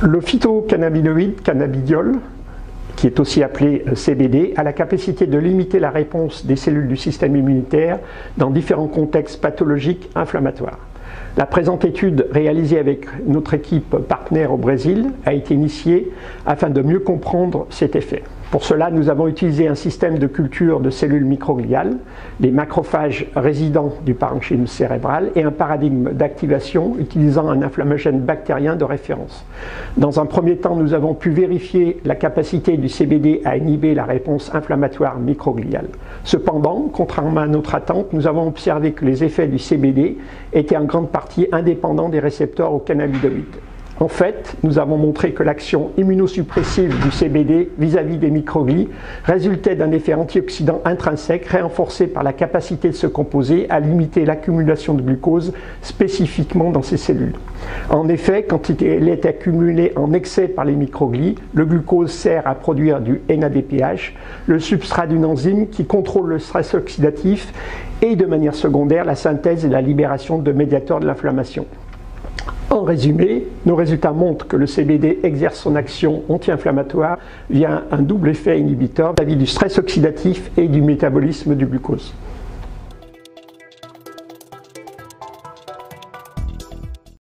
Le phytocannabinoïde cannabidiol, qui est aussi appelé CBD, a la capacité de limiter la réponse des cellules du système immunitaire dans différents contextes pathologiques inflammatoires. La présente étude, réalisée avec notre équipe partenaire au Brésil, a été initiée afin de mieux comprendre cet effet. Pour cela, nous avons utilisé un système de culture de cellules microgliales, les macrophages résidents du parenchyme cérébral et un paradigme d'activation utilisant un inflammogène bactérien de référence. Dans un premier temps, nous avons pu vérifier la capacité du CBD à inhiber la réponse inflammatoire microgliale. Cependant, contrairement à notre attente, nous avons observé que les effets du CBD étaient en grande partie indépendants des récepteurs aux cannabinoïdes. En fait, nous avons montré que l'action immunosuppressive du CBD vis-à-vis des microglies résultait d'un effet antioxydant intrinsèque renforcé par la capacité de ce composé à limiter l'accumulation de glucose spécifiquement dans ces cellules. En effet, quand il est accumulé en excès par les microglies, le glucose sert à produire du NADPH, le substrat d'une enzyme qui contrôle le stress oxydatif et de manière secondaire la synthèse et la libération de médiateurs de l'inflammation. En résumé, nos résultats montrent que le CBD exerce son action anti-inflammatoire via un double effet inhibiteur vis-à-vis du stress oxydatif et du métabolisme du glucose.